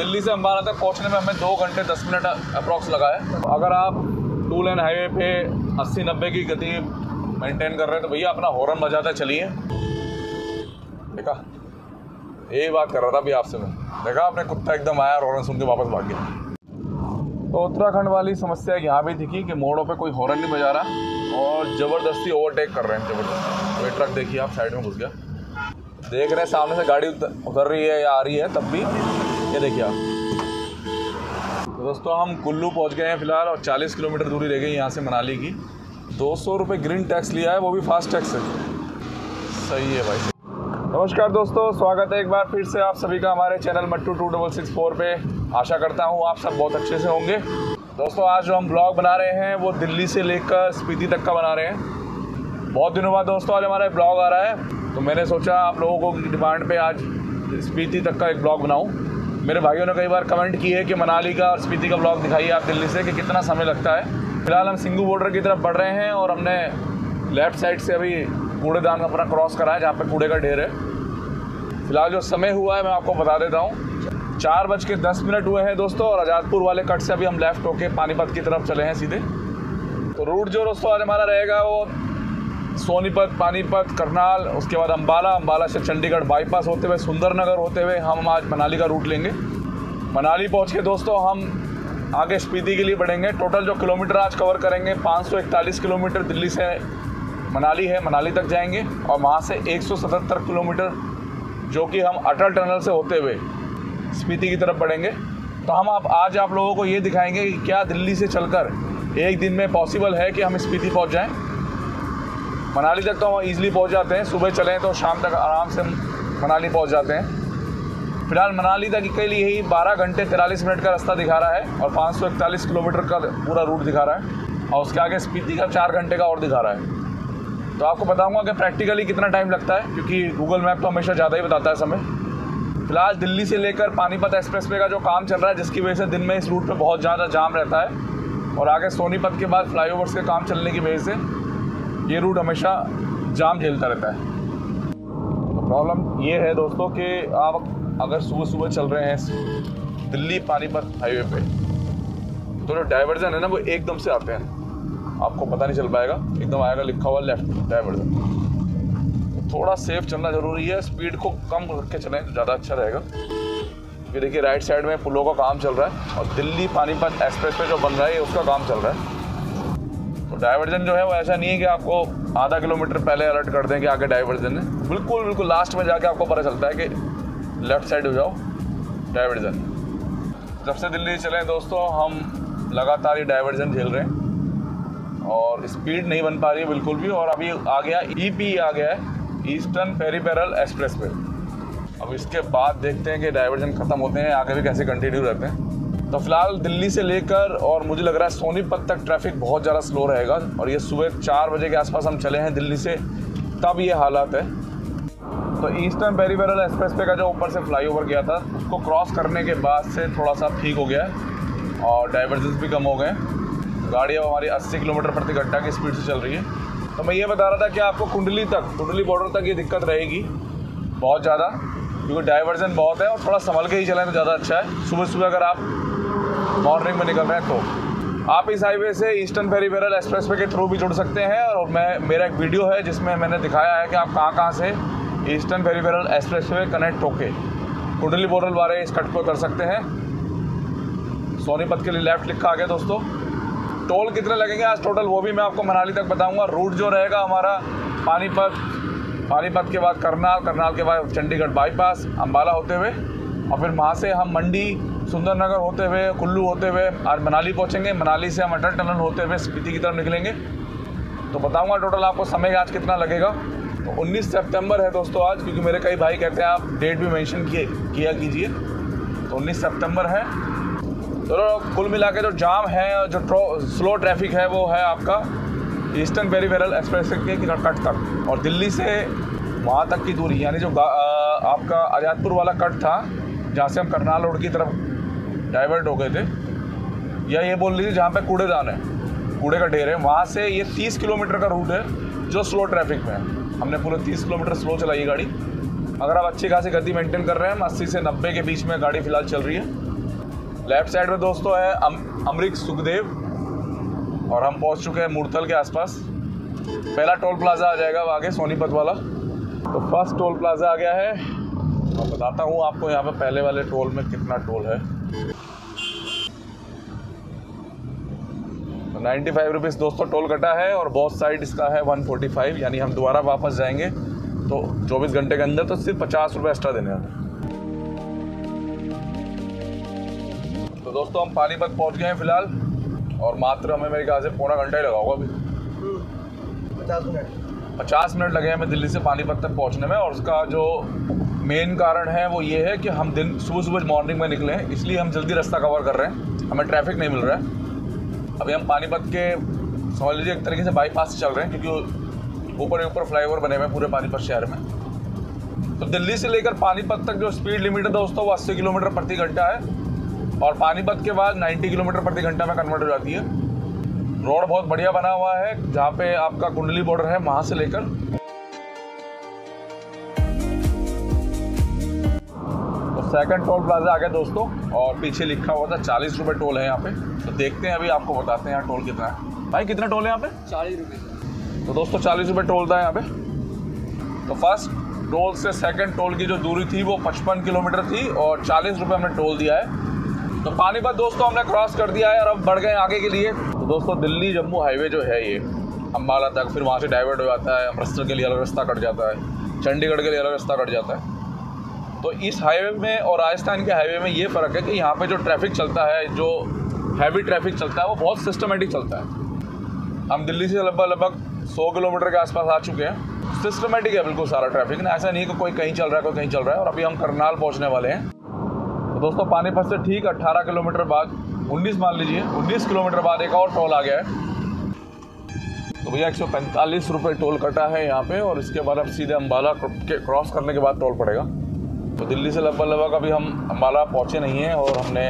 दिल्ली से अम्बाला तक पहुंचने में हमें 2 घंटे 10 मिनट अप्रॉक्स लगा है। अगर आप 2 लेन हाईवे पे 80-90 की गति मेंटेन कर रहे हैं तो भैया अपना हॉर्न बजाते चलिए। देखा, यही बात कर रहा था अभी आपसे मैं। देखा आपने, कुत्ता एकदम आया और हॉर्न सुन के वापस भाग गया। तो उत्तराखंड वाली समस्या यहाँ भी दिखी कि मोड़ों पे कोई हॉर्न नहीं बजा रहा और ज़बरदस्ती ओवरटेक कर रहे हैं, ज़बरदस्ती। वही ट्रक देखिए आप, साइड में घुस गया। देख रहे हैं सामने से गाड़ी उतर रही है या आ रही है, तब भी ये देखिए आप। तो दोस्तों हम कुल्लू पहुंच गए हैं फ़िलहाल और 40 किलोमीटर दूरी रह गई यहाँ से मनाली की। 200 रुपये ग्रीन टैक्स लिया है, वो भी फास्ट टैक्स है। सही है भाई। नमस्कार दोस्तों, स्वागत है एक बार फिर से आप सभी का हमारे चैनल मट्टू 2664 पे। आशा करता हूँ आप सब बहुत अच्छे से होंगे। दोस्तों आज जो हम ब्लॉग बना रहे हैं वो दिल्ली से लेकर स्पीति तक का बना रहे हैं। बहुत दिनों बाद दोस्तों आज हमारा ब्लॉग आ रहा है, तो मैंने सोचा आप लोगों की डिमांड पे आज स्पीति तक का एक ब्लॉग बनाऊं। मेरे भाइयों ने कई बार कमेंट किए है कि मनाली का और स्पीति का ब्लॉग दिखाइए आप दिल्ली से कि कितना समय लगता है। फिलहाल हम सिंघू बॉर्डर की तरफ बढ़ रहे हैं और हमने लेफ़्ट साइड से अभी कूड़ेदान अपना क्रॉस करा है जहाँ पे कूड़े का ढेर है। फिलहाल जो समय हुआ है मैं आपको बता देता हूँ, 4:10 हुए हैं दोस्तों और आज़ादपुर वाले कट से अभी हम लेफ़्ट होके पानीपत की तरफ चले हैं सीधे। तो रूट जो दोस्तों आज हमारा रहेगा वो सोनीपत, पानीपत, करनाल, उसके बाद अम्बाला से चंडीगढ़ बाईपास होते हुए सुंदरनगर होते हुए हम आज मनाली का रूट लेंगे। मनाली पहुंच के दोस्तों हम आगे स्पीति के लिए बढ़ेंगे। टोटल जो किलोमीटर आज कवर करेंगे 541 किलोमीटर दिल्ली से मनाली है, मनाली तक जाएंगे और वहाँ से 177 किलोमीटर जो कि हम अटल टनल से होते हुए स्पीति की तरफ बढ़ेंगे। तो हम आज आप लोगों को ये दिखाएंगे कि क्या दिल्ली से चलकर एक दिन में पॉसिबल है कि हम स्पीति पहुँच जाएँ। मनाली तक तो हम ईज़िली पहुंच जाते हैं, सुबह चलें तो शाम तक आराम से मनाली पहुंच जाते हैं। फिलहाल मनाली तक के लिए ही 12 घंटे 43 मिनट का रास्ता दिखा रहा है और 541 किलोमीटर का पूरा रूट दिखा रहा है और उसके आगे स्पीति का 4 घंटे का और दिखा रहा है। तो आपको बताऊंगा कि प्रैक्टिकली कितना टाइम लगता है, क्योंकि गूगल मैप तो हमेशा ज़्यादा ही बताता है समय। फिलहाल दिल्ली से लेकर पानीपत एक्सप्रेसवे का जो काम चल रहा है, जिसकी वजह से दिन में इस रूट पर बहुत ज़्यादा जाम रहता है और आगे सोनीपत के बाद फ्लाईओवर्स के काम चलने की वजह से ये रूट हमेशा जाम झेलता रहता है। तो प्रॉब्लम ये है दोस्तों कि आप अगर सुबह चल रहे हैं दिल्ली पानीपत हाईवे पे तो जो डाइवर्जन है ना वो एकदम से आते हैं, आपको पता नहीं चल पाएगा, एकदम आएगा लिखा हुआ लेफ्ट डाइवर्जन। तो थोड़ा सेफ चलना ज़रूरी है, स्पीड को कम करके चलें तो ज़्यादा अच्छा रहेगा। क्योंकि देखिए राइट साइड में पुलों का काम चल रहा है और दिल्ली पानीपत एक्सप्रेस पे जो बन रहा है उसका काम चल रहा है। तो डाइवर्जन जो है वो ऐसा नहीं है कि आपको आधा किलोमीटर पहले अलर्ट कर दें कि आगे डाइवर्जन है। बिल्कुल लास्ट में जाके आपको पता चलता है कि लेफ़्ट साइड हो जाओ डाइवर्जन। जब से दिल्ली चले दोस्तों हम लगातार ये डाइवर्जन झेल रहे हैं और स्पीड नहीं बन पा रही है बिल्कुल भी। और अभी आ गया ईपी आ गया है, ईस्टर्न पेरिफेरल एक्सप्रेसवे। अब इसके बाद देखते हैं कि डाइवर्जन ख़त्म होते हैं आगे भी कैसे कंटिन्यू रहते हैं। तो फिलहाल दिल्ली से लेकर और मुझे लग रहा है सोनीपत तक ट्रैफिक बहुत ज़्यादा स्लो रहेगा और ये सुबह 4 बजे के आसपास हम चले हैं दिल्ली से, तब ये हालात है। तो ईस्टर्न पेरिफेरल एक्सप्रेसवे का जो ऊपर से फ्लाईओवर गया था उसको क्रॉस करने के बाद से थोड़ा सा ठीक हो गया है और डाइवर्जेंस भी कम हो गए। गाड़ी अब हमारी 80 किलोमीटर प्रति घंटा की स्पीड से चल रही है। तो मैं ये बता रहा था कि आपको कुंडली बॉर्डर तक ये दिक्कत रहेगी बहुत ज़्यादा, क्योंकि डाइवर्जन बहुत है और थोड़ा संभल के ही चलें तो ज़्यादा अच्छा है। सुबह अगर आप मॉर्निंग में निकल रहे हैं तो आप इस हाईवे से ईस्टर्न पेरिफेरल एक्सप्रेसवे के थ्रू भी जुड़ सकते हैं और मेरा एक वीडियो है जिसमें मैंने दिखाया है कि आप कहाँ से ईस्टर्न पेरिफेरल एक्सप्रेसवे कनेक्ट होके कुंडली बॉर्डर वाले इस कट को कर सकते हैं। सोनीपत के लिए लेफ्ट लिखा आ गया दोस्तों। टोल कितने लगेंगे आज टोटल वो भी मैं आपको मनाली तक बताऊँगा। रूट जो रहेगा हमारा पानीपत के बाद करनाल के बाद चंडीगढ़ बाईपास अम्बाला होते हुए और फिर वहाँ से हम मंडी सुंदरनगर होते हुए कुल्लू होते हुए आज मनाली पहुँचेंगे। मनाली से हम अटल टनल होते हुए स्पीति की तरफ निकलेंगे। तो बताऊंगा टोटल आपको समय आज कितना लगेगा। तो 19 सितंबर है दोस्तों आज, क्योंकि मेरे कई भाई कहते हैं आप डेट भी मेंशन किया कीजिए। तो 19 सितंबर है। तो कुल मिला के जो जाम है, जो स्लो ट्रैफिक है वो है आपका ईस्टर्न पेरिफेरल एक्सप्रेस के कट तक और दिल्ली से वहाँ तक की दूरी, यानी जो आपका आज़ादपुर वाला कट था जहाँ से हम करनाल रोड की तरफ डाइवर्ट हो गए थे, या ये बोल लीजिए जहाँ पे कूड़ेदान है, कूड़े का ढेर है, वहाँ से ये 30 किलोमीटर का रूट है जो स्लो ट्रैफिक में है। हमने पूरे 30 किलोमीटर स्लो चलाई गाड़ी। अगर आप अच्छी खासी गति मेंटेन कर रहे हैं, हम 80 से 90 के बीच में गाड़ी फिलहाल चल रही है। लेफ्ट साइड में दोस्तों है अमरीक सुखदेव और हम पहुंच चुके हैं मूर्थल के आसपास। पहला टोल प्लाजा आ जाएगा आगे सोनीपत वाला। तो फर्स्ट टोल प्लाजा आ गया है और बताता हूँ आपको यहाँ पे पहले वाले टोल में कितना टोल है। 95 रुपीज़ दोस्तों टोल कटा है और बोथ साइड इसका है 145, यानी हम दोबारा वापस जाएंगे तो 24 घंटे के अंदर तो सिर्फ 50 रुपये एक्स्ट्रा देने हैं। तो दोस्तों हम पानीपत पहुंच गए हैं फिलहाल और मात्र हमें मेरे ख्याल से पौना घंटा ही लगा होगा अभी। 50 मिनट लगे हमें दिल्ली से पानीपत तक पहुंचने में। और उसका जो मेन कारण है वो ये है कि हम दिन सुबह मॉर्निंग में निकले हैं, इसलिए हम जल्दी रास्ता कवर कर रहे हैं, हमें ट्रैफिक नहीं मिल रहा है। अभी हम पानीपत के समझ लीजिए एक तरीके से बाईपास से चल रहे हैं, क्योंकि ऊपर फ्लाईओवर बने हुए हैं पूरे पानीपत शहर में। तो दिल्ली से लेकर पानीपत तक जो स्पीड लिमिट है दोस्तों वो 80 किलोमीटर प्रति घंटा है और पानीपत के बाद 90 किलोमीटर प्रति घंटा में कन्वर्ट हो जाती है। रोड बहुत बढ़िया बना हुआ है, जहाँ पे आपका कुंडली बॉर्डर है वहाँ से लेकर। तो सेकंड टोल प्लाजा आ गया दोस्तों और पीछे लिखा हुआ था 40 रुपये टोल है यहाँ पे। तो देखते हैं, अभी आपको बताते हैं यहाँ टोल कितना है। भाई कितना टोल है यहाँ पे? 40 रुपये। तो दोस्तों 40 रुपये टोल था यहाँ पे। तो फर्स्ट टोल से सेकंड टोल की जो दूरी थी वो 55 किलोमीटर थी और 40 रुपये हमने टोल दिया है। तो पानीपत दोस्तों हमने क्रॉस कर दिया है और अब बढ़ गए आगे के लिए। तो दोस्तों दिल्ली जम्मू हाईवे जो है ये अम्बाला तक, फिर वहाँ से डाइवर्ट हो जाता है, अमृतसर के लिए अलग रास्ता कट जाता है, चंडीगढ़ के लिए अलग रास्ता कट जाता है। तो इस हाईवे में और राजस्थान के हाईवे में ये फ़र्क है कि यहाँ पे जो ट्रैफिक चलता है, जो हैवी ट्रैफिक चलता है वो बहुत सिस्टमेटिक चलता है। हम दिल्ली से लगभग 100 किलोमीटर के आसपास आ चुके हैं। सिस्टमेटिक है बिल्कुल सारा ट्रैफिक ना, ऐसा नहीं कि कोई कहीं चल रहा है कोई कहीं चल रहा है। और अभी हम करनाल पहुँचने वाले हैं। तो दोस्तों पानीपत से ठीक 18 किलोमीटर बाद 19 मान लीजिए 19 किलोमीटर बाद एक और टोल आ गया है। तो भैया 145 रुपये टोल कटा है यहाँ पे और इसके बाद अब सीधे अम्बाला क्रॉस करने के बाद टोल पड़ेगा। तो दिल्ली से लगभग अभी हम अम्बाला पहुँचे नहीं हैं और हमने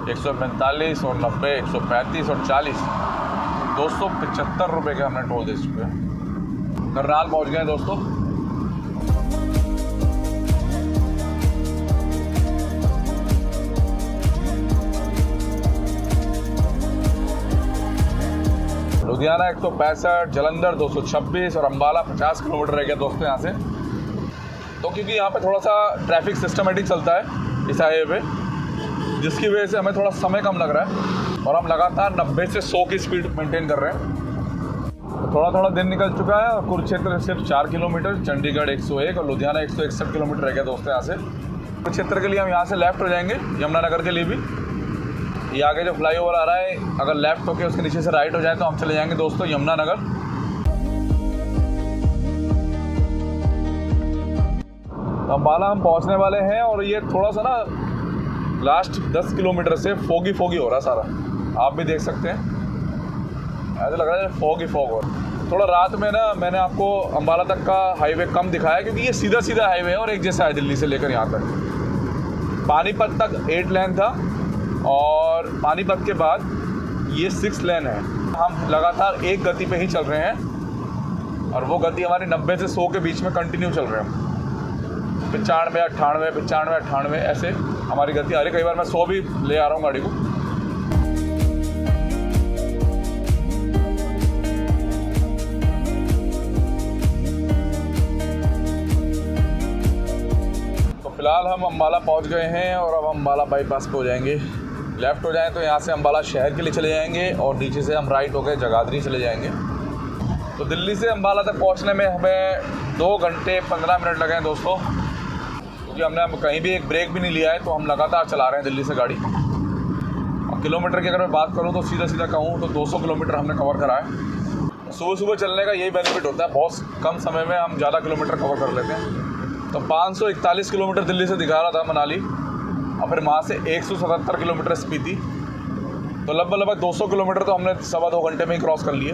145 और 90, 135 और 40, 275 रुपये के हमने टोल दे चुके हैं। करनाल पहुँच गए हैं दोस्तों। लुधियाना 165, जलंधर 226 और अम्बाला 50 किलोमीटर रह गया दोस्तों यहाँ से। तो क्योंकि यहाँ पे थोड़ा सा ट्रैफिक सिस्टमेटिक चलता है इस हाईवे पे, जिसकी वजह से हमें थोड़ा समय कम लग रहा है और हम लगातार 90 से 100 की स्पीड मेंटेन कर रहे हैं। तो थोड़ा दिन निकल चुका है और कुरुक्षेत्र सिर्फ 4 किलोमीटर, चंडीगढ़ 101 और लुधियाना 161 किलोमीटर रह गया दोस्तों यहाँ से। कुरुक्षेत्र के लिए हम यहाँ से लेफ्ट हो जाएंगे, यमुनानगर के लिए भी। ये आगे जो फ्लाईओवर आ रहा है, अगर लेफ्ट होके उसके नीचे से राइट हो जाए तो हम चले जाएंगे दोस्तों यमुनानगर। अम्बाला हम पहुंचने वाले हैं और ये थोड़ा सा ना लास्ट 10 किलोमीटर से फोगी हो रहा है सारा, आप भी देख सकते हैं। ऐसा लग रहा है फोगी हो रहा। थोड़ा रात में ना मैंने आपको अम्बाला तक का हाईवे कम दिखाया क्योंकि ये सीधा हाईवे है और एक जैसा है दिल्ली से लेकर यहाँ तक। पानीपत तक 8 लेन था और पानीपत के बाद ये 6 लेन है। हम लगातार एक गति पे ही चल रहे हैं और वो गति हमारी 90 से 100 के बीच में कंटिन्यू चल रहे हैं। 95, 98 ऐसे हमारी गति आ रही। कई बार मैं 100 भी ले आ रहा हूँ गाड़ी को। तो फिलहाल हम अम्बाला पहुँच गए हैं और अब अम्बाला बाईपास पे हो जाएंगे। लेफ़्ट हो जाएं तो यहाँ से अम्बाला शहर के लिए चले जाएंगे और नीचे से हम राइट होकर जगाधरी चले जाएंगे। तो दिल्ली से अम्बाला तक पहुँचने में हमें 2 घंटे 15 मिनट लगे हैं दोस्तों, क्योंकि हमने कहीं भी एक ब्रेक भी नहीं लिया है। तो हम लगातार चला रहे हैं दिल्ली से गाड़ी। और किलोमीटर की अगर मैं बात करूँ तो सीधा कहूँ तो 200 किलोमीटर हमने कवर करा है। सुबह चलने का यही बेनिफिट होता है, बहुत कम समय में हम ज़्यादा किलोमीटर कवर कर लेते हैं। तो 541 किलोमीटर दिल्ली से दिखा रहा था मनाली और फिर वहाँ से 177 किलोमीटर स्पीति। तो लगभग 200 किलोमीटर तो हमने 2.25 घंटे में ही क्रॉस कर लिए।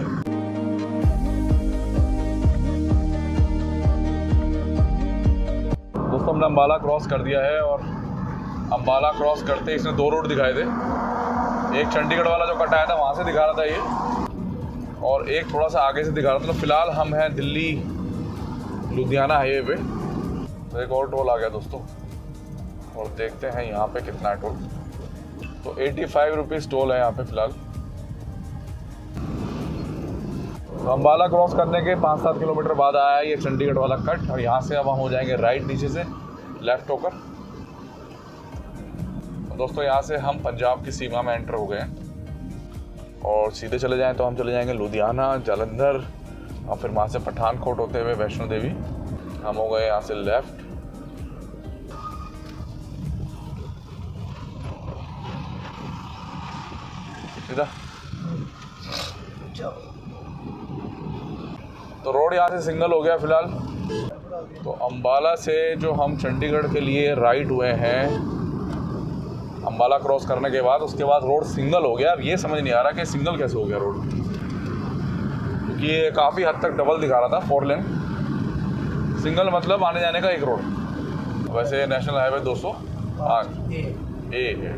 दोस्तों हमने अम्बाला क्रॉस कर दिया है और अम्बाला क्रॉस करते इसने 2 रोड दिखाए थे। एक चंडीगढ़ वाला जो कट आया था वहाँ से दिखा रहा था ये, और एक थोड़ा सा आगे से दिखा रहा था। तो फिलहाल हम हैं दिल्ली लुधियाना हाईवे पे। तो एक और टोल आ गया दोस्तों और देखते हैं यहाँ पे कितना है टोल। तो 85 रुपीज़ टोल है यहाँ पे फ़िलहाल। तो अम्बाला क्रॉस करने के 5-7 किलोमीटर बाद आया है ये चंडीगढ़ वाला कट, और यहाँ से अब हम हो जाएंगे राइट नीचे से लेफ़्ट होकर। तो दोस्तों यहाँ से हम पंजाब की सीमा में एंटर हो गए हैं, और सीधे चले जाएं तो हम चले जाएंगे लुधियाना, जालंधर, और फिर वहाँ से पठानकोट होते हुए वैष्णो देवी। हम हो गए यहाँ से लेफ़्ट। सीधा तो रोड यहाँ से सिंगल हो गया फ़िलहाल। तो अम्बाला से जो हम चंडीगढ़ के लिए राइट हुए हैं, अम्बाला क्रॉस करने के बाद, उसके बाद रोड सिंगल हो गया। अब ये समझ नहीं आ रहा कि सिंगल कैसे हो गया रोड, क्योंकि ये काफ़ी हद तक डबल दिखा रहा था 4 लेन। सिंगल मतलब आने जाने का एक रोड। वैसे नेशनल हाईवे 205 ए है।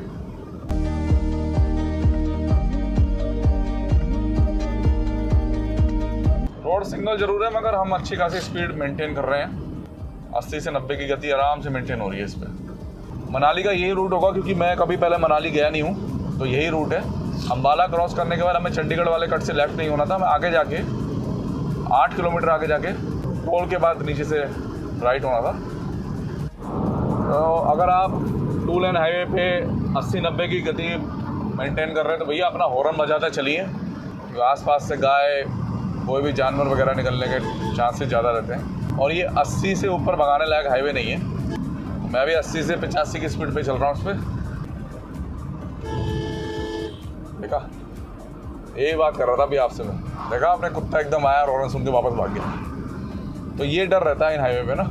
रोड सिंगल जरूर है, मगर हम अच्छी खासी स्पीड मेंटेन कर रहे हैं। 80 से 90 की गति आराम से मेंटेन हो रही है इस पर। मनाली का यही रूट होगा, क्योंकि मैं कभी पहले मनाली गया नहीं हूँ, तो यही रूट है। अम्बाला क्रॉस करने के बाद हमें चंडीगढ़ वाले कट से लेफ़्ट नहीं होना था, हमें आगे जाके 8 किलोमीटर आगे जाके टोल के बाद नीचे से राइट होना था। तो अगर आप 2 लेन हाईवे पे 80-90 की गति मेंटेन कर रहे हैं तो भैया अपना हॉर्न बजाते चलिए। आसपास से गाय, कोई भी जानवर वगैरह निकलने के चांसेस ज़्यादा रहते हैं, और ये 80 से ऊपर भगाने लायक हाईवे नहीं है। मैं भी 80 से 85 की स्पीड पे चल रहा हूँ उस पर। देखा, यही बात कर रहा था अभी आपसे मैं। देखा आपने, कुत्ता एकदम आया और हॉर्न सुन के वापस भाग गया। तो ये डर रहता है इन हाईवे पे ना।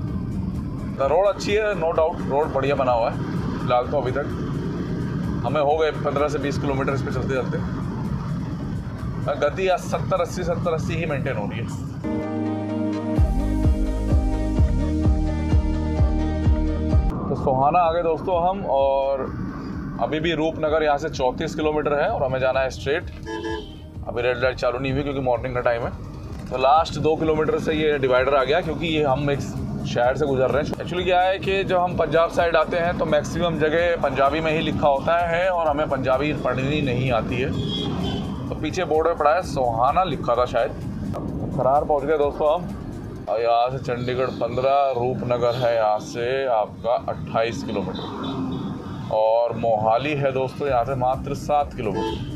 तो रोड अच्छी है, नो डाउट, रोड बढ़िया बना हुआ है। फिलहाल तो अभी तक हमें हो गए 15 से 20 किलोमीटर इस पर चलते चलते। गति 70-80 ही मेंटेन हो रही है। तो सोहाना आ गए दोस्तों हम, और अभी भी रूपनगर यहाँ से 34 किलोमीटर है, और हमें जाना है स्ट्रेट। अभी रेड लाइट चालू नहीं हुई क्योंकि मॉर्निंग का टाइम है। तो लास्ट 2 किलोमीटर से ये डिवाइडर आ गया, क्योंकि ये हम एक शहर से गुजर रहे हैं। एक्चुअली क्या है कि जब हम पंजाब साइड आते हैं तो मैक्सिमम जगह पंजाबी में ही लिखा होता है, और हमें पंजाबी पढ़नी नहीं आती है। तो पीछे बोर्ड में पड़ा है सोहाना लिखा था शायद। खरार पहुंच गए दोस्तों हम, और यहाँ से चंडीगढ़ 15, रूपनगर है यहाँ से आपका 28 किलोमीटर, और मोहाली है दोस्तों यहाँ से मात्र 7 किलोमीटर।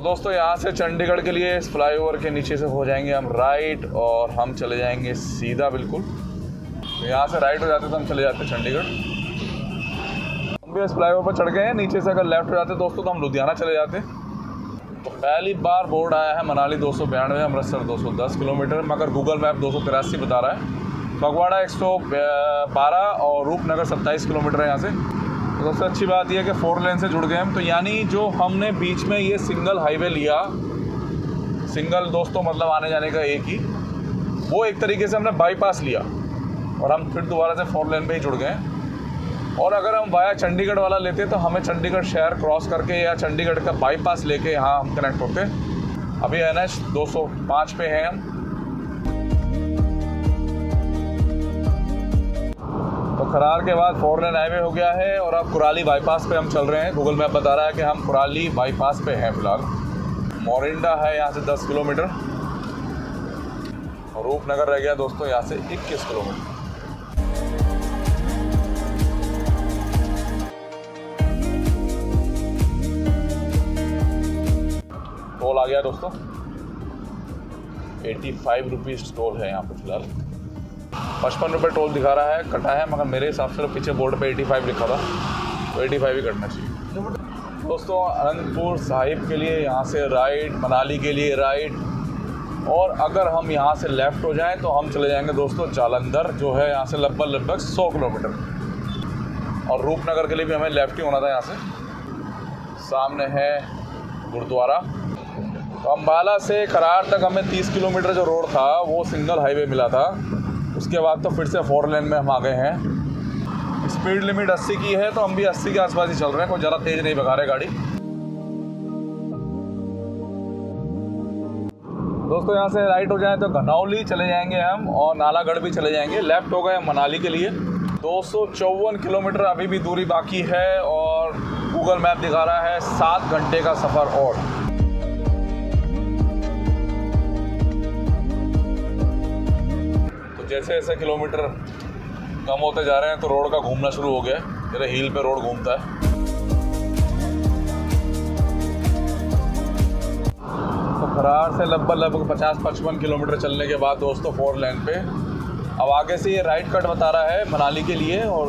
दोस्तों यहाँ से चंडीगढ़ के लिए इस फ्लाईओवर के नीचे से हो जाएंगे हम राइट, और हम चले जाएंगे सीधा बिल्कुल। तो यहाँ से राइट हो जाते तो हम चले जाते चंडीगढ़। इस फ्लाईओवर पर चढ़ गए हैं। नीचे से अगर लेफ्ट हो जाते दोस्तों तो हम लुधियाना चले जाते। तो पहली बार बोर्ड आया है मनाली 292, अमृतसर 210 किलोमीटर, मगर गूगल मैप 283 बता रहा है। फगवाड़ा 112 और रूपनगर 27 किलोमीटर है यहाँ से। तो सबसे अच्छी बात यह है कि 4 लेन से जुड़ गए हम। तो यानी जो हमने बीच में ये सिंगल हाईवे लिया, सिंगल दोस्तों मतलब आने जाने का एक ही, वो एक तरीके से हमने बाईपास लिया, और हम फिर दोबारा से 4 लेन पे ही जुड़ गए। और अगर हम वाया चंडीगढ़ वाला लेते तो हमें चंडीगढ़ शहर क्रॉस करके या चंडीगढ़ का बाईपास लेके यहाँ हम कनेक्ट होते। अभी NH 205 पे हैं हम। तो खरार के बाद 4 लेन हाईवे हो गया है, और अब कुराली बाईपास पे हम चल रहे हैं। गूगल मैप बता रहा है कि हम कुराली बाईपास पे हैं फिलहाल। मोरिंडा है यहाँ से 10 किलोमीटर, और रूपनगर रह गया दोस्तों यहाँ से 21 किलोमीटर। टोल आ गया दोस्तों, 85 रुपीज़ टोल है यहाँ पे फिलहाल। 55 रुपये टोल दिखा रहा है, कटा है, मगर मेरे हिसाब से तो पीछे बोर्ड पे 85 लिखा था, तो 85 ही कटना चाहिए। दोस्तों अनंतपुर साहिब के लिए यहाँ से राइट, मनाली के लिए राइट, और अगर हम यहाँ से लेफ़्ट हो जाएं तो हम चले जाएंगे दोस्तों जालंधर, जो है यहाँ से लगभग 100 किलोमीटर। और रूपनगर के लिए भी हमें लेफ़्ट ही होना था। यहाँ से सामने है गुरुद्वारा। तो अम्बाला से करार तक हमें 30 किलोमीटर जो रोड था वो सिंगल हाईवे मिला था। उसके बाद तो फिर से 4 लेन में हम आ गए हैं। स्पीड लिमिट 80 की है, तो हम भी 80 के आसपास ही चल रहे हैं, कोई ज़्यादा तेज़ नहीं भगा रहे गाड़ी। दोस्तों यहाँ से राइट हो जाए तो घनौली चले जाएंगे हम, और नालागढ़ भी चले जाएंगे। लेफ़्ट हो गए मनाली के लिए। 254 किलोमीटर अभी भी दूरी बाकी है और गूगल मैप दिखा रहा है 7 घंटे का सफ़र और। तो जैसे जैसे किलोमीटर कम होते जा रहे हैं तो रोड का घूमना शुरू हो गया है। मेरे हील पे रोड घूमता है। तो खरार से लगभग 50-55 किलोमीटर चलने के बाद दोस्तों 4 लेन पे अब आगे से ये राइट कट बता रहा है मनाली के लिए और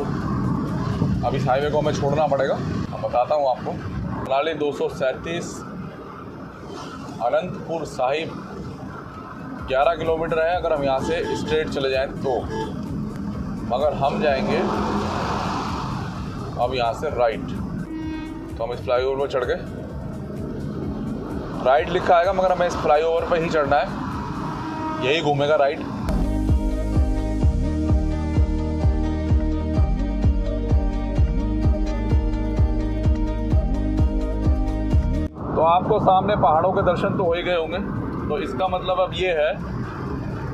अब इस हाईवे को हमें छोड़ना पड़ेगा। अब बताता हूँ आपको। मनाली 237 अनंतपुर साहिब 11 किलोमीटर है अगर हम यहाँ से स्ट्रेट चले जाएं तो, मगर हम जाएंगे अब यहाँ से राइट। तो हम इस फ्लाईओवर पर चढ़ गए। राइट लिखा आएगा मगर हमें इस फ्लाईओवर पर ही चढ़ना है, यही घूमेगा राइट। तो आपको सामने पहाड़ों के दर्शन तो हो ही गए होंगे। तो इसका मतलब अब ये है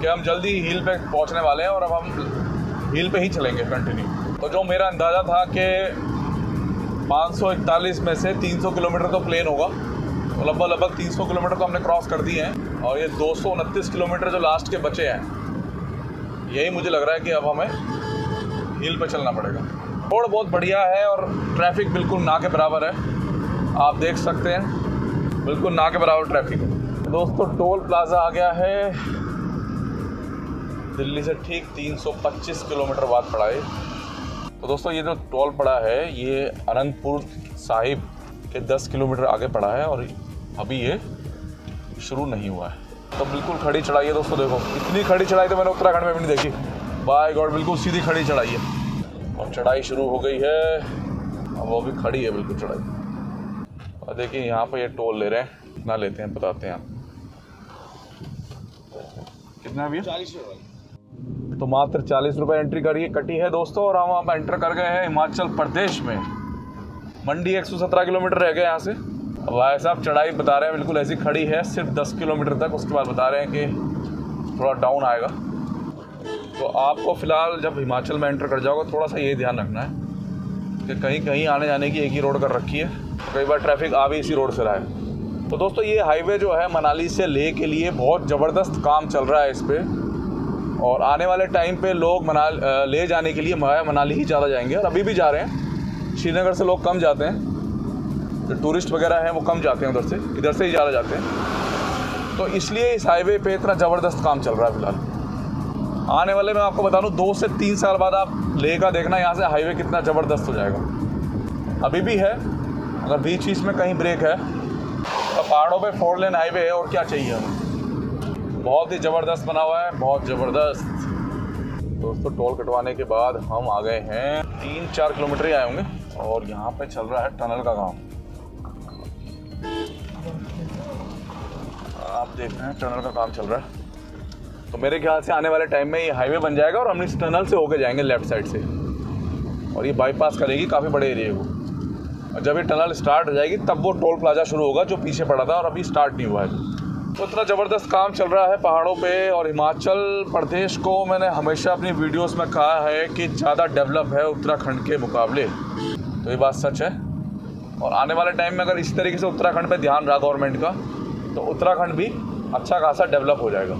कि हम जल्दी हिल पे पहुंचने वाले हैं और अब हम हिल पे ही चलेंगे कंटिन्यू। तो जो मेरा अंदाज़ा था कि 541 में से 300 किलोमीटर तो प्लेन होगा, तो लगभग 300 किलोमीटर तो हमने क्रॉस कर दिए हैं और ये 229 किलोमीटर जो लास्ट के बचे हैं, यही मुझे लग रहा है कि अब हमें हिल पे चलना पड़ेगा। रोड बहुत बढ़िया है और ट्रैफिक बिल्कुल ना के बराबर है, आप देख सकते हैं बिल्कुल ना के बराबर ट्रैफिक है। दोस्तों टोल प्लाजा आ गया है, दिल्ली से ठीक 325 किलोमीटर बाद पड़ा है। तो दोस्तों ये जो टोल पड़ा है ये अनंतपुर साहिब के 10 किलोमीटर आगे पड़ा है और अभी ये शुरू नहीं हुआ है। तो बिल्कुल खड़ी चढ़ाई है दोस्तों, देखो इतनी खड़ी चढ़ाई तो मैंने उत्तराखंड में भी नहीं देखी। बाय गॉड बिल्कुल सीधी खड़ी चढ़ाई है और चढ़ाई शुरू हो गई है। अब वो भी खड़ी है बिल्कुल चढ़ाई। और देखिए यहाँ पर ये टोल ले रहे हैं, कितना लेते हैं बताते हैं आप। कितना भी 40 रुपये। तो मात्र 40 रुपये एंट्री करिए कटी है दोस्तों और हम आप एंटर कर गए हैं हिमाचल प्रदेश में। मंडी 117 किलोमीटर रह गए यहाँ से। अब भाई साहब चढ़ाई बता रहे हैं बिल्कुल ऐसी खड़ी है सिर्फ 10 किलोमीटर तक, उसके बाद बता रहे हैं कि थोड़ा डाउन आएगा। तो आपको फ़िलहाल जब हिमाचल में एंटर कर जाओगे थोड़ा सा ये ध्यान रखना है कि कहीं कहीं आने जाने की एक ही रोड कर रखी है, तो कई बार ट्रैफिक आ भी इसी रोड से रहा है। तो दोस्तों ये हाईवे जो है मनाली से लेह के लिए बहुत ज़बरदस्त काम चल रहा है इस पर और आने वाले टाइम पे लोग ले जाने के लिए मनाली ही ज़्यादा जाएंगे और अभी भी जा रहे हैं। श्रीनगर से लोग कम जाते हैं, जो टूरिस्ट वगैरह हैं वो कम जाते हैं उधर से, इधर से ही ज़्यादा जाते हैं। तो इसलिए इस हाईवे पे इतना ज़बरदस्त काम चल रहा है फिलहाल। आने वाले मैं आपको बता दूँ 2 से 3 साल बाद आप लेह का देखना यहाँ से हाईवे कितना ज़बरदस्त हो जाएगा। अभी भी है, अगर बीच बीच में कहीं ब्रेक है तो पहाड़ों पे 4 लेन हाईवे है और क्या चाहिए हमें। बहुत ही ज़बरदस्त बना हुआ है, बहुत ज़बरदस्त। दोस्तों टोल कटवाने के बाद हम आ गए हैं 3-4 किलोमीटर ही आए होंगे और यहाँ पे चल रहा है टनल का काम। आप देख रहे हैं टनल का काम चल रहा है। तो मेरे ख्याल से आने वाले टाइम में ये हाईवे बन जाएगा और हम इस टनल से होके जाएंगे लेफ़्ट साइड से और ये बाईपास करेगी काफ़ी बड़े एरिया को। और जब ये टनल स्टार्ट हो जाएगी तब वो टोल प्लाजा शुरू होगा जो पीछे पड़ा था और अभी स्टार्ट नहीं हुआ है। तो इतना ज़बरदस्त काम चल रहा है पहाड़ों पे। और हिमाचल प्रदेश को मैंने हमेशा अपनी वीडियोस में कहा है कि ज़्यादा डेवलप है उत्तराखंड के मुकाबले, तो ये बात सच है। और आने वाले टाइम में अगर इस तरीके से उत्तराखंड पे ध्यान रहा गवर्नमेंट का तो उत्तराखंड भी अच्छा खासा डेवलप हो जाएगा।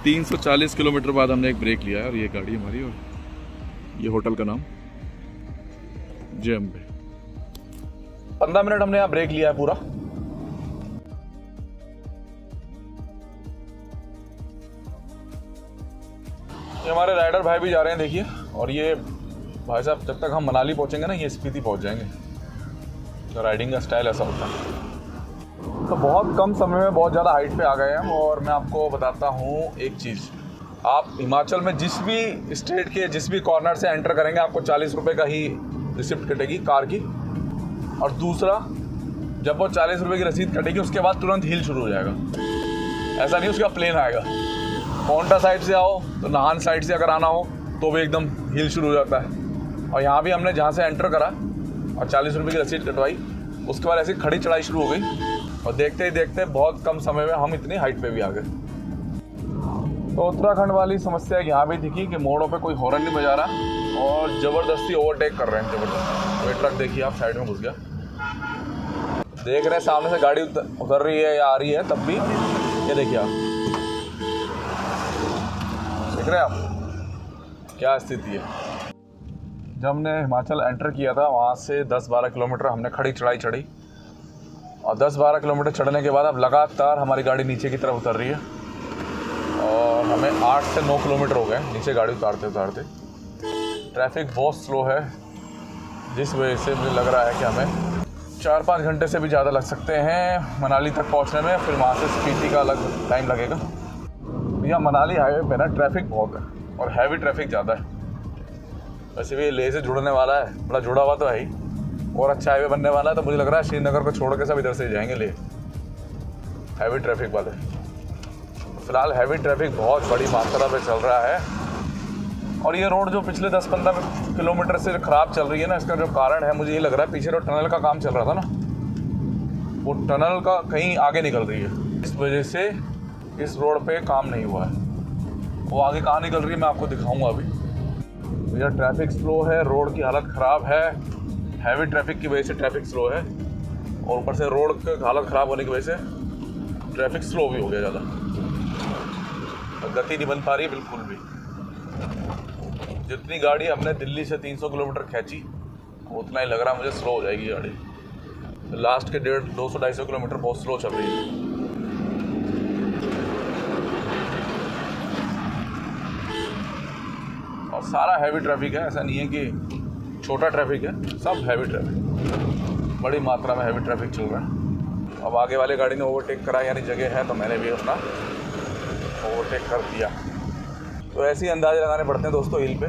340 किलोमीटर बाद हमने एक ब्रेक लिया है और ये गाड़ी हमारी और ये होटल का नाम जेएम पे। 15 मिनट हमने यहाँ ब्रेक लिया है पूरा। ये हमारे राइडर भाई भी जा रहे हैं देखिए। और ये भाई साहब जब तक हम मनाली पहुंचेंगे ना ये स्पीति पहुंच जाएंगे। तो राइडिंग का स्टाइल ऐसा होता है। तो बहुत कम समय में बहुत ज़्यादा हाइट पे आ गए हम। और मैं आपको बताता हूँ एक चीज़, आप हिमाचल में जिस भी स्टेट के जिस भी कॉर्नर से एंटर करेंगे आपको 40 रुपये का ही रिसिप्ट कटेगी कार की। और दूसरा, जब वो 40 रुपये की रसीद कटेगी उसके बाद तुरंत हिल शुरू हो जाएगा। ऐसा नहीं उसका प्लेन आएगा। पोंटा साइड से आओ तो नाहन साइड से अगर आना हो तो भी एकदम हिल शुरू हो जाता है। और यहाँ भी हमने जहाँ से एंटर करा और 40 रुपये की रसीद कटवाई, उसके बाद ऐसी खड़ी चढ़ाई शुरू हो गई और देखते ही देखते बहुत कम समय में हम इतनी हाइट पे भी आ गए। तो उत्तराखंड वाली समस्या यहाँ भी दिखी कि मोड़ों पे कोई हॉर्न नहीं बजा रहा और ज़बरदस्ती ओवरटेक कर रहे हैं, ज़बरदस्ती। वे ट्रक देखिए आप, साइड में घुस गया। देख रहे हैं सामने से गाड़ी उतर रही है या आ रही है, तब भी ये देखिए आप, देख रहे हैं आप क्या स्थिति है। जब हमने हिमाचल एंटर किया था वहाँ से 10-12 किलोमीटर हमने खड़ी चढ़ाई चढ़ी और 10-12 किलोमीटर चढ़ने के बाद अब लगातार हमारी गाड़ी नीचे की तरफ उतर रही है और हमें 8 से 9 किलोमीटर हो गए नीचे गाड़ी उतारते उतारते। ट्रैफिक बहुत स्लो है, जिस वजह से मुझे लग रहा है कि हमें 4-5 घंटे से भी ज़्यादा लग सकते हैं मनाली तक पहुंचने में। फिर वहाँ से स्पीति का अलग टाइम लगेगा। भैया मनाली हाईवे पे ना ट्रैफिक बहुत है और हैवी ट्रैफिक ज़्यादा है। वैसे भी लेह से जुड़ने वाला है, बड़ा जुड़ा हुआ तो है ही, और अच्छा हाईवे बनने वाला है, तो मुझे लग रहा है श्रीनगर को छोड़ के सब इधर से जाएंगे ले हैवी ट्रैफिक वाले। फिलहाल हैवी ट्रैफिक बहुत बड़ी मात्रा पे चल रहा है और ये रोड जो पिछले 10-15 किलोमीटर से ख़राब चल रही है ना, इसका जो कारण है मुझे ये लग रहा है पीछे जो टनल का काम चल रहा था ना, वो टनल का कहीं आगे निकल रही है, इस वजह से इस रोड पे काम नहीं हुआ है। वो आगे कहाँ निकल रही है मैं आपको दिखाऊंगा अभी। भैया ट्रैफिक स्लो है, रोड की हालत ख़राब है, हैवी ट्रैफिक की वजह से ट्रैफिक स्लो है और ऊपर से रोड की हालत ख़राब होने की वजह से ट्रैफिक स्लो भी हो गया ज़्यादा, गति नहीं बन पा रही है बिल्कुल भी। जितनी गाड़ी हमने दिल्ली से 300 किलोमीटर खींची उतना ही लग रहा है मुझे स्लो हो जाएगी गाड़ी। तो लास्ट के 200-250 किलोमीटर बहुत स्लो चल रही है। और सारा हैवी ट्रैफिक है, ऐसा नहीं है कि छोटा ट्रैफिक है, सब हैवी ट्रैफिक, बड़ी मात्रा में हैवी ट्रैफिक चल रहा है। अब आगे वाले गाड़ी ने ओवरटेक करा, यानी जगह है तो मैंने भी अपना ओवरटेक कर दिया। तो ऐसे ही अंदाजे लगाने पड़ते हैं दोस्तों हिल पे।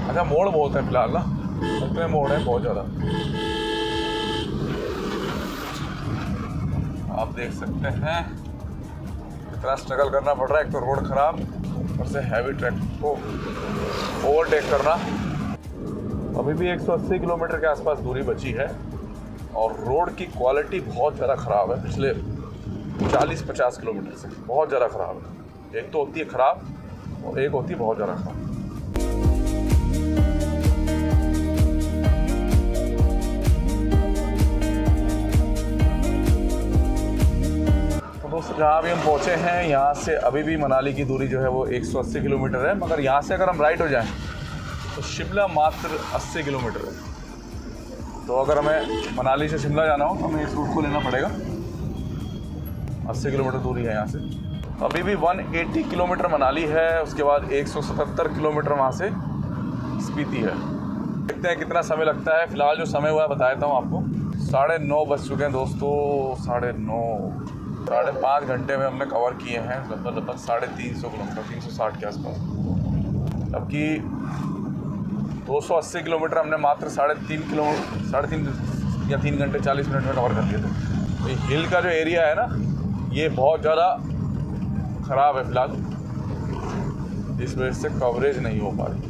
अच्छा मोड़ बहुत है फिलहाल ना, इतने मोड़ हैं बहुत ज़्यादा, आप देख सकते हैं इतना स्ट्रगल करना पड़ रहा है। एक तो रोड ख़राब, ऊपर से हैवी ट्रैफिक को ओवरटेक करना। अभी भी 180 किलोमीटर के आसपास दूरी बची है और रोड की क्वालिटी बहुत ज़्यादा ख़राब है, पिछले 40-50 किलोमीटर से बहुत ज़्यादा ख़राब है। एक तो होती है ख़राब और एक होती है बहुत ज़्यादा ख़राब। तो दोस्तों जहाँ भी हम पहुँचे हैं यहाँ से अभी भी मनाली की दूरी जो है वो 180 किलोमीटर है, मगर यहाँ से अगर हम राइट हो जाएँ तो शिमला मात्र 80 किलोमीटर है। तो अगर हमें मनाली से शिमला जाना हो तो हमें इस रूट को लेना पड़ेगा। 80 किलोमीटर दूरी है यहाँ से। अभी भी 180 किलोमीटर मनाली है, उसके बाद 177 किलोमीटर वहाँ से स्पीति है। देखते हैं कितना समय लगता है। फिलहाल जो समय हुआ है बता देता हूँ आपको। 9:30 बज चुके हैं दोस्तों, 9:30 5.5 घंटे में हमने कवर किए हैं लगभग 350 किलोमीटर, 360 के आसपास। जबकि 280 किलोमीटर हमने मात्र 3.5 या 3 घंटे 40 मिनट में कवर कर लिए थे। तो ये हिल का जो एरिया है ना, ये बहुत ज़्यादा ख़राब है फिलहाल, इस वजह से कवरेज नहीं हो पा रही।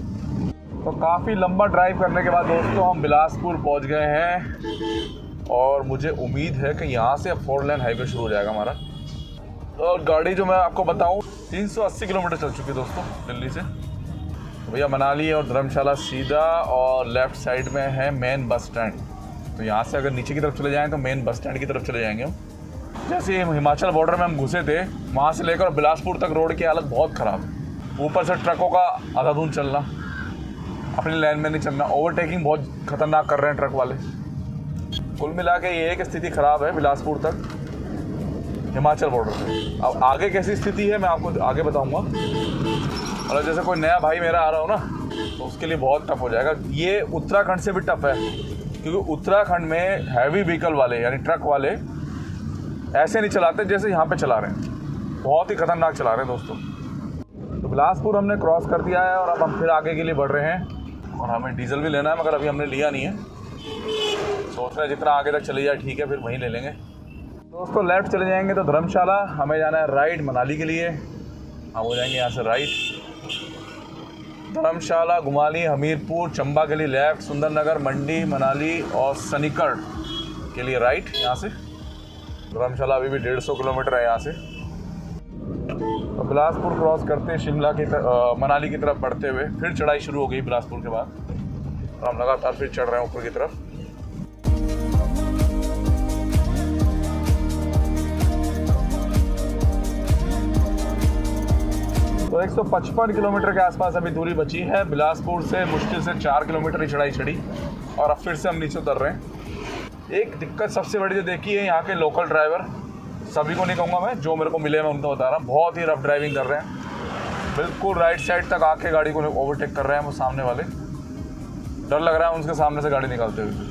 तो काफ़ी लंबा ड्राइव करने के बाद दोस्तों हम बिलासपुर पहुंच गए हैं और मुझे उम्मीद है कि यहाँ से अब 4 लेन हाईवे शुरू हो जाएगा हमारा। और गाड़ी जो मैं आपको बताऊं 380 किलोमीटर चल चुकी है दोस्तों दिल्ली से। भैया मनाली और धर्मशाला सीधा और लेफ़्ट साइड में है मेन बस स्टैंड। तो यहाँ से अगर नीचे की तरफ चले जाएँ तो मेन बस स्टैंड की तरफ चले जाएंगे हम। जैसे हिमाचल बॉर्डर में हम घुसे थे, वहाँ से लेकर बिलासपुर तक रोड की हालत बहुत ख़राब है। ऊपर से ट्रकों का अंधाधुंध चलना, अपनी लाइन में नहीं चलना, ओवरटेकिंग बहुत ख़तरनाक कर रहे हैं ट्रक वाले। कुल मिला के ये एक स्थिति ख़राब है बिलासपुर तक हिमाचल बॉर्डर से। अब आगे कैसी स्थिति है मैं आपको आगे बताऊँगा। और जैसे कोई नया भाई मेरा आ रहा हो ना, तो उसके लिए बहुत टफ हो जाएगा। ये उत्तराखंड से भी टफ है, क्योंकि उत्तराखंड में हैवी व्हीकल वाले यानी ट्रक वाले ऐसे नहीं चलाते जैसे यहाँ पे चला रहे हैं, बहुत ही खतरनाक चला रहे हैं दोस्तों। तो बिलासपुर हमने क्रॉस कर दिया है और अब हम फिर आगे के लिए बढ़ रहे हैं और हमें डीजल भी लेना है, मगर अभी हमने लिया नहीं है। सोच रहे हैं जितना आगे तक चले जाए ठीक है, फिर वहीं ले लेंगे। दोस्तों लेफ़्ट चले जाएंगे तो धर्मशाला, हमें जाना है राइट मनाली के लिए। हम हो जाएंगे यहाँ से राइट, धर्मशाला, घुमाली, हमीरपुर, चंबा के लिए लेफ़्ट, सुंदरनगर, मंडी, मनाली और सनीकर्ण के लिए राइट यहाँ से। धर्मशाला अभी भी 150 किलोमीटर है यहाँ से। तो बिलासपुर क्रॉस करते शिमला की मनाली की तरफ बढ़ते हुए फिर चढ़ाई शुरू हो गई बिलासपुर के बाद, और हम लगातार फिर चढ़ रहे हैं ऊपर की तरफ। तो 155 किलोमीटर के आसपास अभी दूरी बची है। बिलासपुर से मुश्किल से 4 किलोमीटर ही चढ़ाई चढ़ी और अब फिर से हम नीचे उतर रहे हैं। एक दिक्कत सबसे बड़ी जो देखी है, यहाँ के लोकल ड्राइवर, सभी को नहीं कहूँगा मैं, जो मेरे को मिले मैं उनको बता रहा हूँ, बहुत ही रफ ड्राइविंग कर रहे हैं। बिल्कुल राइट साइड तक आके गाड़ी को ओवरटेक कर रहे हैं वो सामने वाले। डर लग रहा है उनके सामने से गाड़ी निकालते हुए।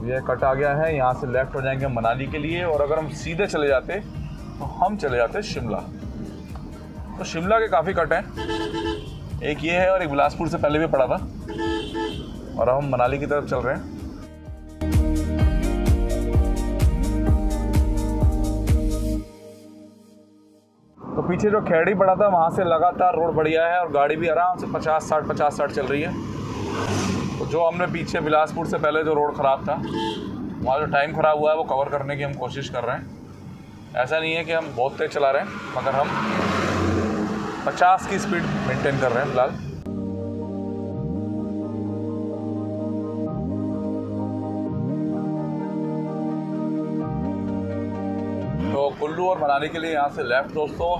ये कट आ गया है, यहाँ से लेफ्ट हो जाएंगे मनाली के लिए, और अगर हम सीधे चले जाते तो हम चले जाते शिमला। तो शिमला के काफ़ी कट हैं, एक ये है और एक बिलासपुर से पहले भी पड़ा था, और अब हम मनाली की तरफ चल रहे हैं। तो पीछे जो खेड़ी पड़ा था वहाँ से लगातार रोड बढ़िया है और गाड़ी भी आराम से 50-60 चल रही है। तो जो हमने पीछे बिलासपुर से पहले जो रोड ख़राब था, वहाँ जो टाइम ख़राब हुआ है वो कवर करने की हम कोशिश कर रहे हैं। ऐसा नहीं है कि हम बहुत तेज़ चला रहे हैं, मगर हम 50 की स्पीड मेंटेन कर रहे हैं फिलहाल। तो कुल्लू और मनाली के लिए यहाँ से लेफ्ट दोस्तों,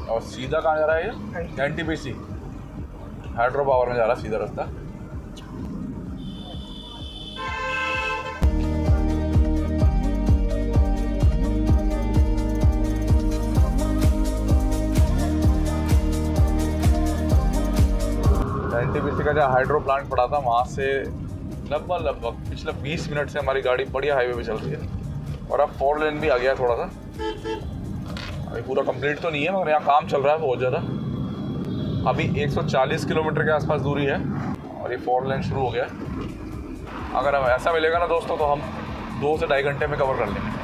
और सीधा कहाँ जा रहा है ये? NTPC हाइड्रो पावर में जा रहा है सीधा रास्ता। NTPC का जो हाइड्रो प्लांट पड़ा था वहाँ से लगभग पिछले 20 मिनट से हमारी गाड़ी बढ़िया हाईवे पे चल रही है, और अब 4 लेन भी आ गया थोड़ा सा। अभी पूरा कंप्लीट तो नहीं है, मगर यहाँ काम चल रहा है बहुत ज़्यादा। अभी 140 किलोमीटर के आसपास दूरी है और ये 4 लेन शुरू हो गया है। अगर हम ऐसा मिलेगा ना दोस्तों तो हम 2 से 2.5 घंटे में कवर कर लेंगे।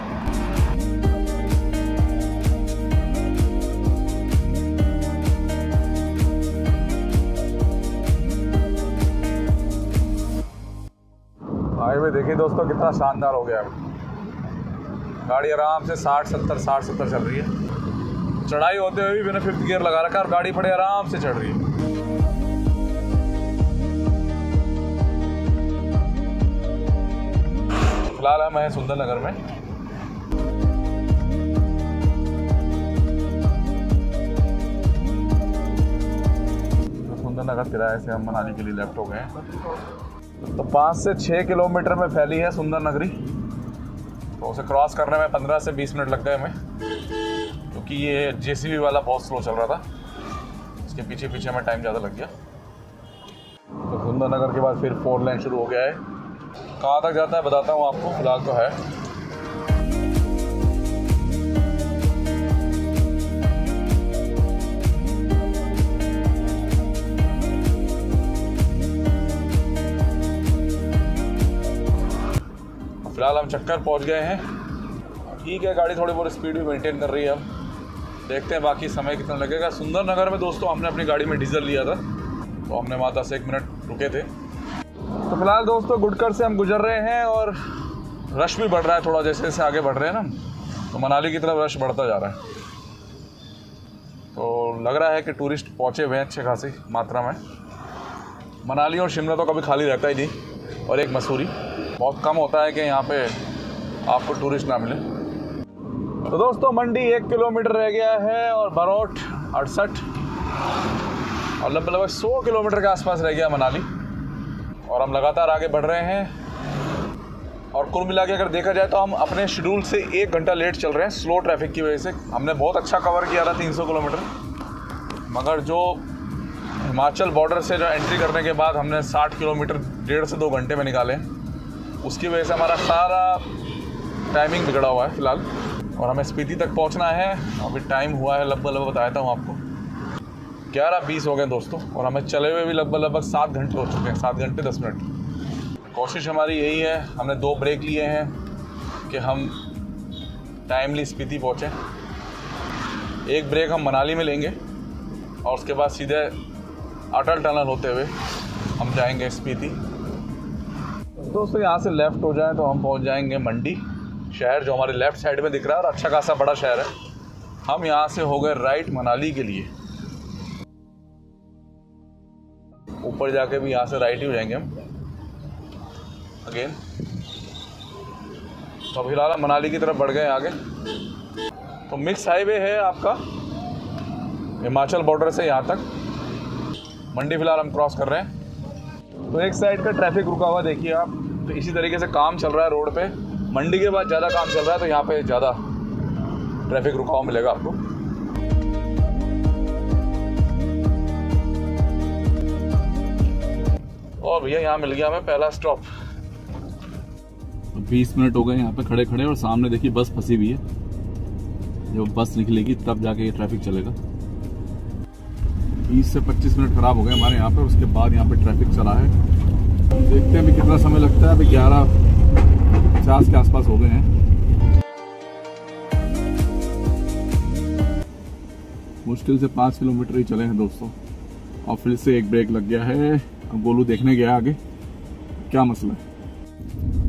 हाईवे देखिए दोस्तों कितना शानदार हो गया है। गाड़ी आराम से 60-70 चल रही है। चढ़ाई होते हुए भी मैंने 5th गियर लगा रखा है और गाड़ी बड़े आराम से चढ़ रही है। फिलहाल हम हैं सुंदरनगर में। सुंदरनगर तिराहे से हम मनाली के लिए लेफ्ट हो गए हैं। तो 5 से 6 किलोमीटर में फैली है सुंदरनगरी। तो उसे क्रॉस करने में 15 से 20 मिनट लग गए हमें, क्योंकि ये JCB वाला बहुत स्लो चल रहा था, इसके पीछे पीछे हमें टाइम ज़्यादा लग गया। तो सुंदरनगर के बाद फिर 4 लेन शुरू हो गया है। कहाँ तक जाता है बताता हूँ आपको, फिलहाल तो है। फिलहाल हम चक्कर पहुंच गए हैं। ठीक है, गाड़ी थोड़ी बहुत स्पीड भी मेंटेन कर रही है। अब देखते हैं बाकी समय कितना लगेगा। सुंदरनगर में दोस्तों हमने अपनी गाड़ी में डीजल लिया था, तो हमने वहाँ 10-1 मिनट रुके थे। तो फिलहाल दोस्तों गुडकर से हम गुजर रहे हैं और रश भी बढ़ रहा है थोड़ा, जैसे जैसे आगे बढ़ रहे हैं ना, तो मनाली की तरफ रश बढ़ता जा रहा है। तो लग रहा है कि टूरिस्ट पहुँचे हुए हैं अच्छे खासी मात्रा में। मनाली और शिमला तो कभी खाली रहता ही नहीं, और एक मसूरी, बहुत कम होता है कि यहाँ पे आपको टूरिस्ट ना मिले। तो दोस्तों मंडी 1 किलोमीटर रह गया है और बरौट 68 और लगभग 100 किलोमीटर के आसपास रह गया मनाली, और हम लगातार आगे बढ़ रहे हैं। और कुल मिला के अगर देखा जाए तो हम अपने शेड्यूल से 1 घंटा लेट चल रहे हैं स्लो ट्रैफिक की वजह से। हमने बहुत अच्छा कवर किया था 300 किलोमीटर, मगर जो हिमाचल बॉर्डर से जो एंट्री करने के बाद हमने 60 किलोमीटर 1.5 से 2 घंटे में निकाले, उसकी वजह से हमारा सारा टाइमिंग बिगड़ा हुआ है फिलहाल। और हमें स्पीति तक पहुंचना है। अभी टाइम हुआ है लगभग बताया था हूँ आपको 11:20 हो गए दोस्तों, और हमें चले हुए भी लगभग 7 घंटे हो चुके हैं, 7 घंटे 10 मिनट। कोशिश हमारी यही है, हमने 2 ब्रेक लिए हैं कि हम टाइमली स्पीति पहुँचें। एक ब्रेक हम मनाली में लेंगे और उसके बाद सीधे अटल टनल होते हुए हम जाएंगे स्पीति। दोस्तों यहाँ से लेफ़्ट हो जाए तो हम पहुँच जाएंगे मंडी शहर, जो हमारे लेफ़्ट साइड में दिख रहा है और अच्छा खासा बड़ा शहर है। हम यहाँ से हो गए राइट मनाली के लिए, ऊपर जाके भी यहाँ से राइट ही हो जाएंगे हम अगेन। तो फिलहाल हम मनाली की तरफ बढ़ गए आगे। तो मिक्स हाईवे है आपका हिमाचल बॉर्डर से यहाँ तक। मंडी फिलहाल हम क्रॉस कर रहे हैं। तो एक साइड का ट्रैफिक रुका हुआ देखिए आप, तो इसी तरीके से काम चल रहा है रोड पे। मंडी के बाद ज़्यादा काम चल रहा है तो यहाँ पे ज़्यादा ट्रैफिक रुका हुआ मिलेगा आपको। और भैया यहाँ मिल गया हमें पहला स्टॉप। 20 मिनट हो गए यहाँ पे खड़े खड़े और सामने देखिए बस फंसी हुई है। जब बस निकलेगी तब जाके ये ट्रैफिक चलेगा। 20 से 25 मिनट खराब हो गए हमारे यहाँ पे। उसके बाद यहाँ पे ट्रैफिक चला है। देखते हैं अभी कितना समय लगता है। अभी 11:50 के आसपास हो गए हैं। मुश्किल से 5 किलोमीटर ही चले हैं दोस्तों, और फिर से एक ब्रेक लग गया है। अब गोलू देखने गया आगे क्या मसला है।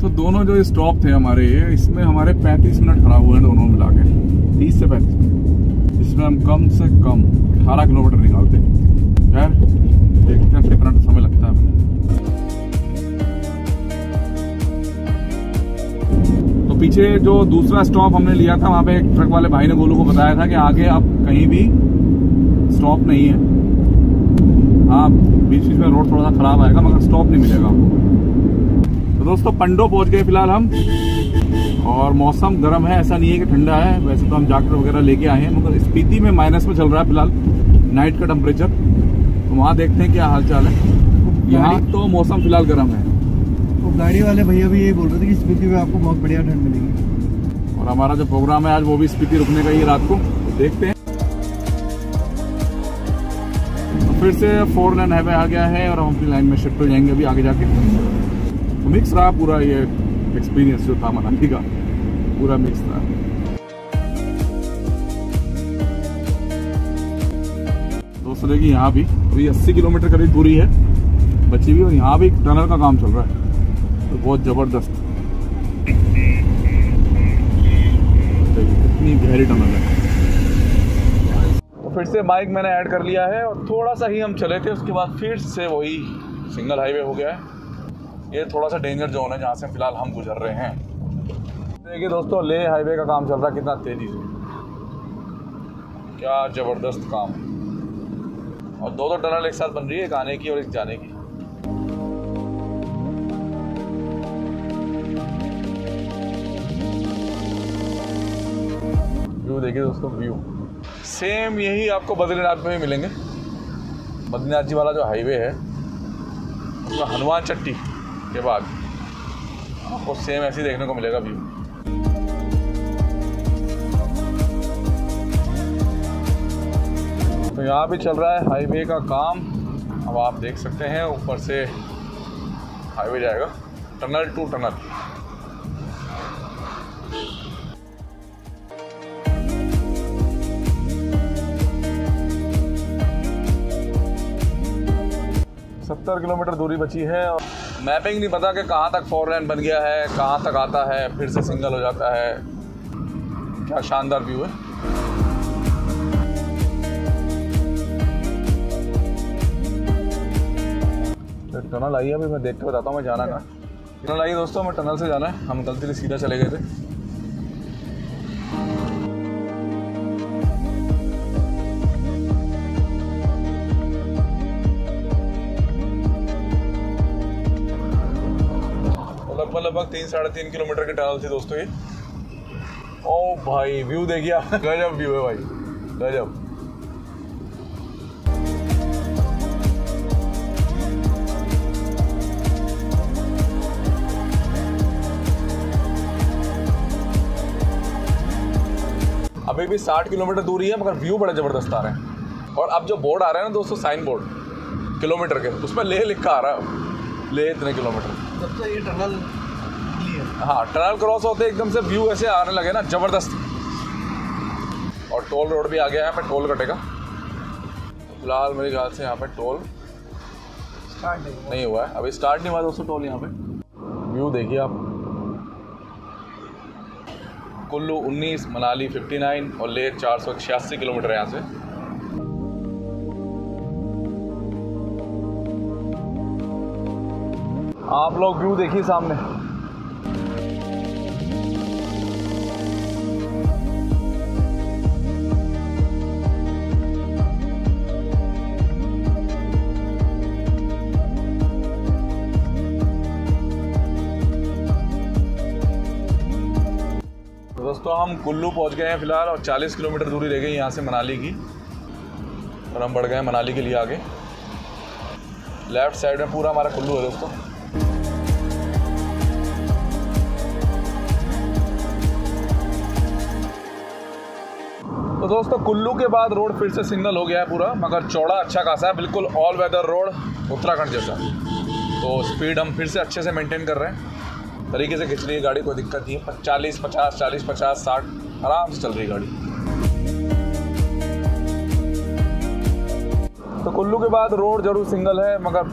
तो दोनों जो स्टॉप थे हमारे, इसमें हमारे 35 मिनट खराब हुए हैं दोनों मिला के, 30 से 35 मिनट। इसमें हम कम से कम 18 किलोमीटर निकालते हैं। खैर देखते हैं कितना समय लगता है। तो पीछे जो दूसरा स्टॉप हमने लिया था, वहाँ पे एक ट्रक वाले भाई ने गोलू को बताया था कि आगे अब कहीं भी स्टॉप नहीं है। हाँ, बीच बीच में रोड थोड़ा सा खराब आएगा मगर स्टॉप नहीं मिलेगा आपको। तो दोस्तों पंडो पहुंच गए फिलहाल हम, और मौसम गर्म है, ऐसा नहीं है कि ठंडा है। वैसे तो हम जैकेट वगैरह लेके आए हैं, मगर स्पीति में माइनस में चल रहा है फिलहाल नाइट का टेम्परेचर। तो वहाँ देखते हैं क्या हाल चाल है। यहाँ तो मौसम फिलहाल गर्म है। तो गाड़ी वाले भैया भी यही बोल रहे थे कि स्पीति में आपको बहुत बढ़िया ठंड मिलेगी। और हमारा जो प्रोग्राम है आज वो भी स्पीति रुकने का ही रात को, तो देखते हैं। फिर से 4 लेन हाईवे आ गया है और हम अपनी लाइन में शिफ्ट हो जाएंगे अभी आगे जाके। तो मिक्स रहा पूरा ये एक्सपीरियंस जो था मनाली का, पूरा मिक्स रहा। दोस्तों देखिए यहाँ भी अभी 80 किलोमीटर करीब दूरी है बची हुई, और यहाँ भी टनल का काम चल रहा है, तो बहुत जबरदस्त। कितनी गहरी टनल है। फिर से बाइक मैंने ऐड कर लिया है, और थोड़ा सा ही हम चले थे, उसके बाद फिर से वही सिंगल हाईवे हो गया है। ये थोड़ा सा डेंजर जोन है जहाँ से फिलहाल हम गुजर रहे हैं। देखिए दोस्तों लेह हाईवे का काम चल रहा है कितना तेजी से, क्या ज़बरदस्त काम। और दो टनल एक साथ बन रही है, एक आने की और एक जाने की। व्यू देखिए दोस्तों, व्यू सेम यही आपको बद्रीनाथ में भी मिलेंगे। बद्रीनाथ जी वाला जो हाईवे है उसमें हनुमान चट्टी के बाद आपको सेम ऐसे ही देखने को मिलेगा व्यू। तो यहाँ भी चल रहा है हाईवे का काम। अब आप देख सकते हैं ऊपर से हाईवे जाएगा टनल टू टनल। सत्तर किलोमीटर दूरी बची है, और मैपिंग नहीं पता कि कहाँ तक 4 लेन बन गया है, कहाँ तक आता है, फिर से सिंगल हो जाता है। क्या शानदार व्यू है। तो टनल आई है, अभी मैं देख के बताता हूँ मैं जाना कहाँ। टनल आई दोस्तों, मैं टनल से जाना है। हम गलती से सीधा चले गए थे। लगभग 3-3.5 किलोमीटर की टनल थी दोस्तों ये। ओ भाई व्यू देखिए आप, गजब व्यू है भाई, गजब। अभी भी 60 किलोमीटर दूरी है, मगर व्यू बड़ा जबरदस्त आ रहे हैं। और अब जो बोर्ड आ रहा है ना दोस्तों, साइन बोर्ड किलोमीटर के, उसमें लेह लिखा आ रहा है, लेह इतने किलोमीटर। जब से ये टनल, हाँ टनल क्रॉस होते एकदम से व्यू ऐसे आने लगे ना, जबरदस्त। और टोल रोड भी आ गया है, यहाँ पे टोल कटेगा। फिलहाल मेरे ख्याल से यहाँ पे टोल स्टार्ट नहीं हुआ है, अभी स्टार्ट नहीं हुआ दोस्तों टोल यहाँ पे। व्यू देखिए आप। कुल्लू 19, मनाली 59 और लेह 486 किलोमीटर है यहाँ से। आप लोग व्यू देखिए सामने। दोस्तों हम कुल्लू पहुंच गए हैं फ़िलहाल और 40 किलोमीटर दूरी रह गई यहाँ से मनाली की, और हम बढ़ गए हैं मनाली के लिए आगे। लेफ़्ट साइड में पूरा हमारा कुल्लू है दोस्तों। तो दोस्तों कुल्लू के बाद रोड फिर से सिग्नल हो गया है पूरा, मगर चौड़ा अच्छा खासा है, बिल्कुल ऑल वेदर रोड उत्तराखंड जैसा। तो स्पीड हम फिर से अच्छे से मेंटेन कर रहे हैं, तरीके से खिंच रही है गाड़ी, कोई दिक्कत नहीं है। 40 50 40 50 60 आराम से चल रही है गाड़ी। तो कुल्लू के बाद रोड जरूर सिंगल है, मगर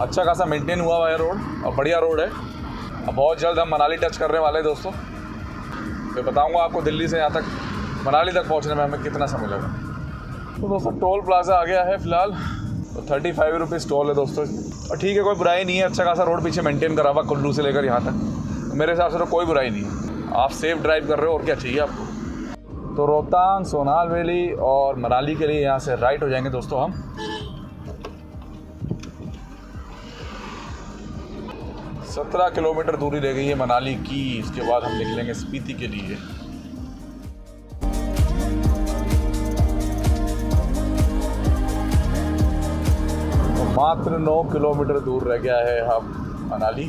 अच्छा खासा मेंटेन हुआ हुआ है रोड और बढ़िया रोड है। अब बहुत जल्द हम मनाली टच करने वाले हैं दोस्तों। मैं बताऊंगा आपको दिल्ली से यहाँ तक मनाली तक पहुँचने में हमें कितना समय लगा। तो दोस्तों टोल प्लाजा आ गया है फ़िलहाल, तो 35 रुपीज़ टोल है दोस्तों। और ठीक है, कोई बुराई नहीं है, अच्छा खासा रोड पीछे मेंटेन करा हुआ कुल्लू से लेकर यहाँ तक। मेरे हिसाब से तो कोई बुराई नहीं है, आप सेफ ड्राइव कर रहे हो और क्या चाहिए आपको। तो रोहतांग, सोनाल वैली और मनाली के लिए यहाँ से राइट हो जाएंगे दोस्तों हम। हम 17 किलोमीटर दूरी रह गई है मनाली की। इसके बाद हम निकलेंगे स्पीति के लिए। मात्र 9 किलोमीटर दूर रह गया है हम मनाली।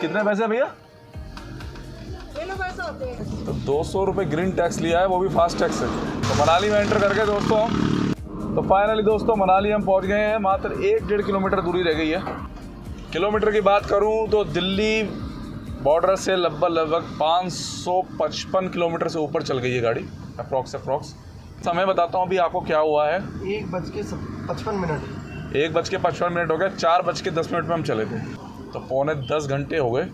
कितने पैसे भैया? 2 200 रुपये ग्रीन टैक्स लिया है, वो भी फास्ट टैक्स है। तो मनाली में एंटर करके दोस्तों तो फाइनली दोस्तों मनाली हम पहुंच गए हैं। मात्र 1-1.5 किलोमीटर दूरी रह गई है। किलोमीटर की बात करूं तो दिल्ली बॉर्डर से लगभग 555 किलोमीटर से ऊपर चल गई है गाड़ी अप्रॉक्स। समय बताता हूँ अभी आपको क्या हुआ है। 1:55 1:55 हो गए। 4:10 में हम चले थे, तो पौने 10 घंटे हो गए,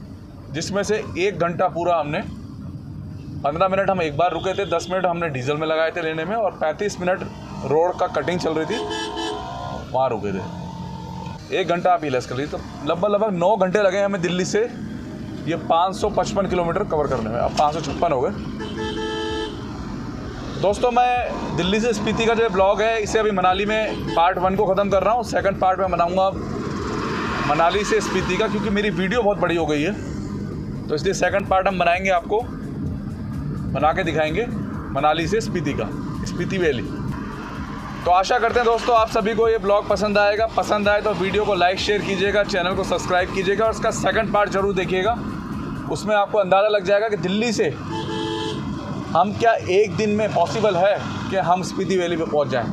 जिसमें से 1 घंटा पूरा हमने 15 मिनट हम एक बार रुके थे, 10 मिनट हमने डीजल में लगाए थे लेने में, और 35 मिनट रोड का कटिंग चल रही थी वहाँ रुके थे। 1 घंटा आप ही लेस कर लीजिए, तो लगभग 9 घंटे लगे हमें दिल्ली से ये 555 किलोमीटर कवर करने में। अब 556 हो गए दोस्तों। मैं दिल्ली से स्पीति का जो ब्लॉग है इसे अभी मनाली में पार्ट 1 को ख़त्म कर रहा हूँ। सेकंड पार्ट में बनाऊँगा मनाली से स्पीति का, क्योंकि मेरी वीडियो बहुत बड़ी हो गई है, तो इसलिए सेकंड पार्ट हम बनाएंगे, आपको बना के दिखाएंगे मनाली से स्पीति का, स्पीति वैली। तो आशा करते हैं दोस्तों आप सभी को ये ब्लॉग पसंद आएगा। पसंद आए तो वीडियो को लाइक शेयर कीजिएगा, चैनल को सब्सक्राइब कीजिएगा, और इसका सेकंड पार्ट जरूर देखिएगा। उसमें आपको अंदाज़ा लग जाएगा कि दिल्ली से हम क्या एक दिन में पॉसिबल है कि हम स्पीति वैली पे पहुंच जाएं।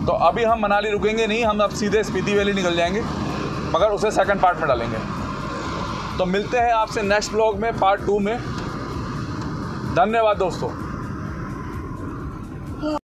तो अभी हम मनाली रुकेंगे नहीं, हम अब सीधे स्पीति वैली निकल जाएंगे, मगर उसे सेकंड पार्ट में डालेंगे। तो मिलते हैं आपसे नेक्स्ट ब्लॉग में पार्ट 2 में। धन्यवाद दोस्तों।